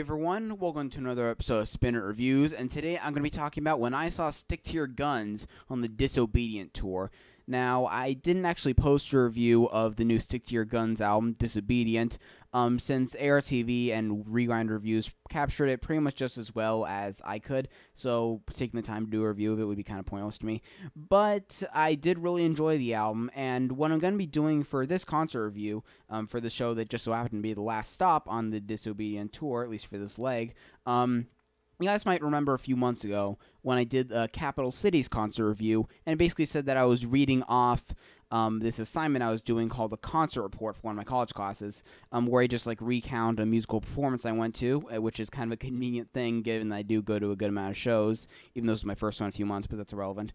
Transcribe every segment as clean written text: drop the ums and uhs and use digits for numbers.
everyone, welcome to another episode of Spinner Reviews, and today I'm going to be talking about when I saw Stick to Your Guns on the Disobedient tour. Now, I didn't actually post a review of the new Stick to Your Guns album, Disobedient, since ARTV and Rewind Reviews captured it pretty much just as well as I could, so taking the time to do a review of it would be kind of pointless to me. But I did really enjoy the album, and what I'm going to be doing for this concert review, for the show that just so happened to be the last stop on the Disobedient tour, at least for this leg, you guys might remember a few months ago when I did a Capital Cities concert review, and it basically said that I was reading off this assignment I was doing called the Concert Report for one of my college classes, where I just recount a musical performance I went to, which is kind of a convenient thing given that I do go to a good amount of shows, even though this is my first one in a few months, but that's irrelevant.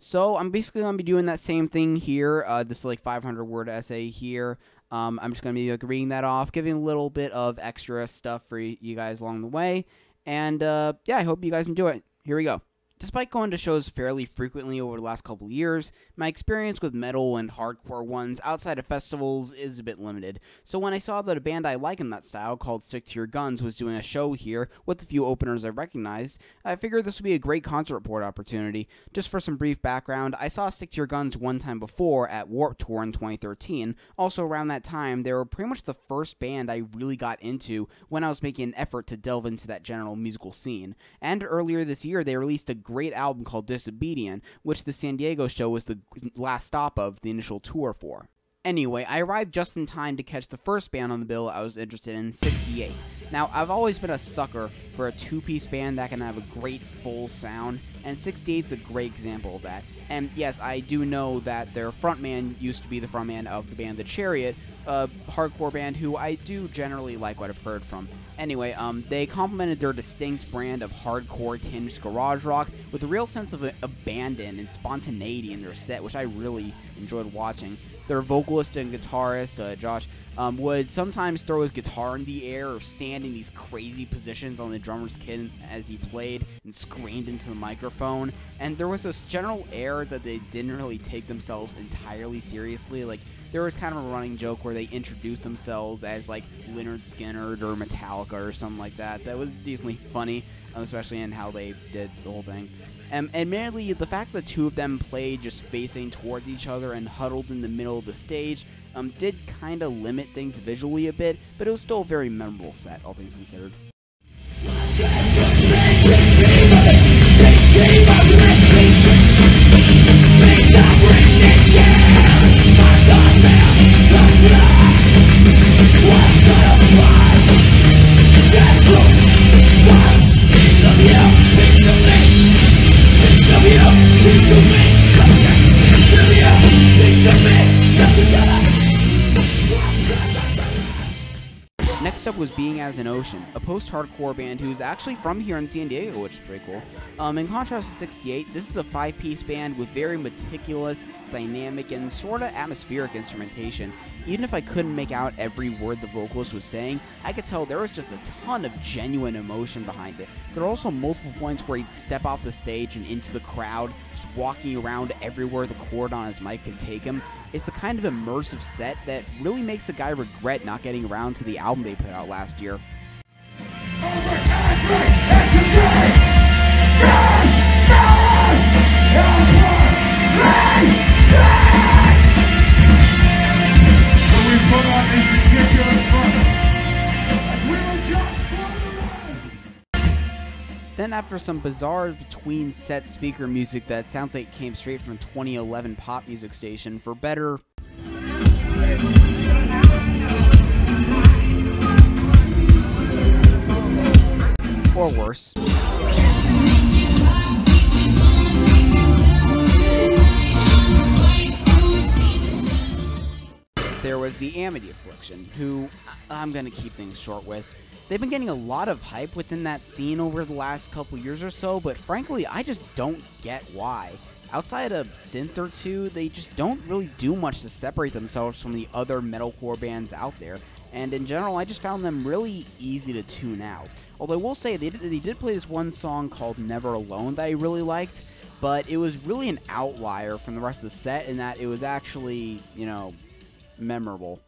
So I'm basically going to be doing that same thing here. This is 500-word essay here. I'm just going to be reading that off, giving a little bit of extra stuff for you guys along the way. And, yeah, I hope you guys enjoy it. Here we go. Despite going to shows fairly frequently over the last couple of years, my experience with metal and hardcore ones outside of festivals is a bit limited. So when I saw that a band I like in that style called Stick to Your Guns was doing a show here with a few openers I recognized, I figured this would be a great concert report opportunity. Just for some brief background, I saw Stick to Your Guns one time before at Warped Tour in 2013. Also around that time, they were pretty much the first band I really got into when I was making an effort to delve into that general musical scene. And earlier this year, they released a great album called Disobedient, which the San Diego show was the last stop of the initial tour for. Anyway, I arrived just in time to catch the first band on the bill I was interested in, 68. Now, I've always been a sucker for a two-piece band that can have a great full sound, and 68's a great example of that. And yes, I do know that their frontman used to be the frontman of the band The Chariot, a hardcore band who I do generally like what I've heard from. Anyway, they complemented their distinct brand of hardcore tinged garage rock with a real sense of abandon and spontaneity in their set, which I really enjoyed watching. Their vocalist and guitarist, Josh, would sometimes throw his guitar in the air or stand in these crazy positions on the drummer's kit as he played and screamed into the microphone. And there was this general air that they didn't really take themselves entirely seriously. There was kind of a running joke where they introduced themselves as Lynyrd Skynyrd or Metallica or something like that. That was decently funny, especially in how they did the whole thing. Admittedly, the fact that two of them played just facing towards each other and huddled in the middle of the stage did kind of limit things visually a bit, but it was still a very memorable set, all things considered. Next up was Being as an Ocean, a post-hardcore band who's actually from here in San Diego, which is pretty cool. In contrast to 68, this is a 5-piece band with very meticulous, dynamic, and sort of atmospheric instrumentation. Even if I couldn't make out every word the vocalist was saying, I could tell there was just a ton of genuine emotion behind it. There are also multiple points where he'd step off the stage and into the crowd, just walking around everywhere the cord on his mic could take him. It's the kind of immersive set that really makes a guy regret not getting around to the album they put out last year. Then after some bizarre between-set speaker music that sounds like it came straight from a 2011 pop music station, for better or worse, there was the Amity Affliction, who I'm going to keep things short with. They've been getting a lot of hype within that scene over the last couple years or so, but frankly, I just don't get why. Outside a synth or two, they just don't really do much to separate themselves from the other metalcore bands out there, and in general, I just found them really easy to tune out. Although I will say, they did play this one song called Never Alone that I really liked, but it was really an outlier from the rest of the set in that it was actually, memorable.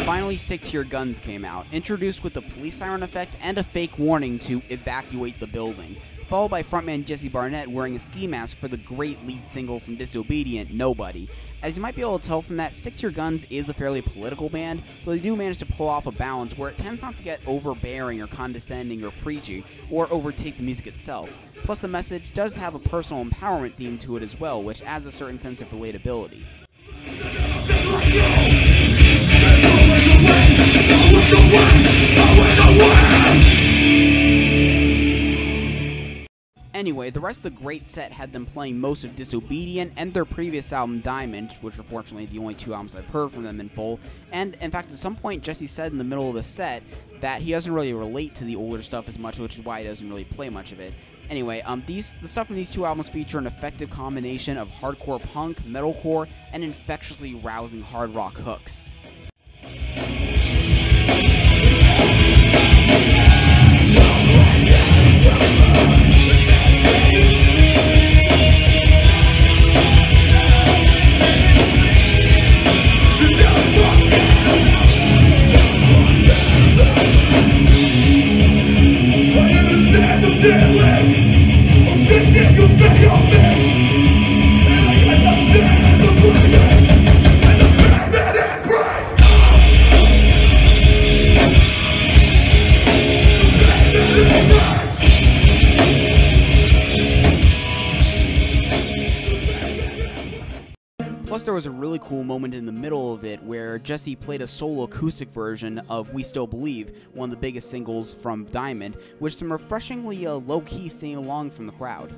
Finally, Stick to Your Guns came out, introduced with a police siren effect and a fake warning to evacuate the building, followed by frontman Jesse Barnett wearing a ski mask for the great lead single from Disobedient, Nobody. As you might be able to tell from that, Stick to Your Guns is a fairly political band, but they do manage to pull off a balance where it tends not to get overbearing or condescending or preachy, or overtake the music itself. Plus, the message does have a personal empowerment theme to it as well, which adds a certain sense of relatability. Anyway, the rest of the great set had them playing most of Disobedient and their previous album Diamond, which are fortunately the only two albums I've heard from them in full, and in fact at some point Jesse said in the middle of the set that he doesn't really relate to the older stuff as much, which is why he doesn't really play much of it. Anyway, the stuff from these two albums feature an effective combination of hardcore punk, metalcore, and infectiously rousing hard rock hooks. Plus, there was a really cool moment in the middle of it where Jesse played a solo acoustic version of We Still Believe, one of the biggest singles from Diamond, with some refreshingly low-key singing along from the crowd.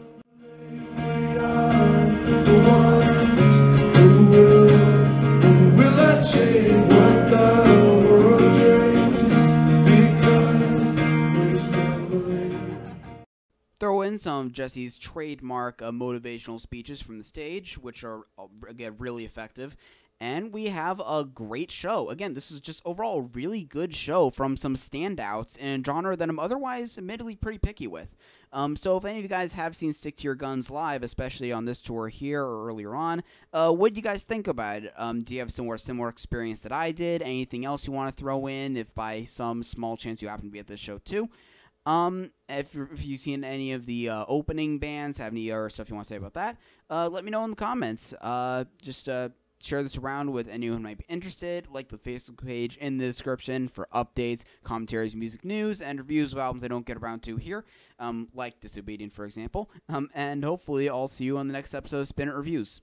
Throw in some of Jesse's trademark motivational speeches from the stage, which are, again, really effective. And we have a great show. Again, this is just overall a really good show from some standouts in a genre that I'm otherwise admittedly pretty picky with. So if any of you guys have seen Stick to Your Guns live, especially on this tour here or earlier on, what do you guys think about it? Do you have some more similar experience that I did? Anything else you want to throw in if by some small chance you happen to be at this show too? If you've seen any of the opening bands, have any other stuff you want to say about that, let me know in the comments. Just share this around with anyone who might be interested. Like the Facebook page in the description for updates, commentaries, music news, and reviews of albums I don't get around to here, like Disobedient, for example. And hopefully I'll see you on the next episode of Spin It Reviews.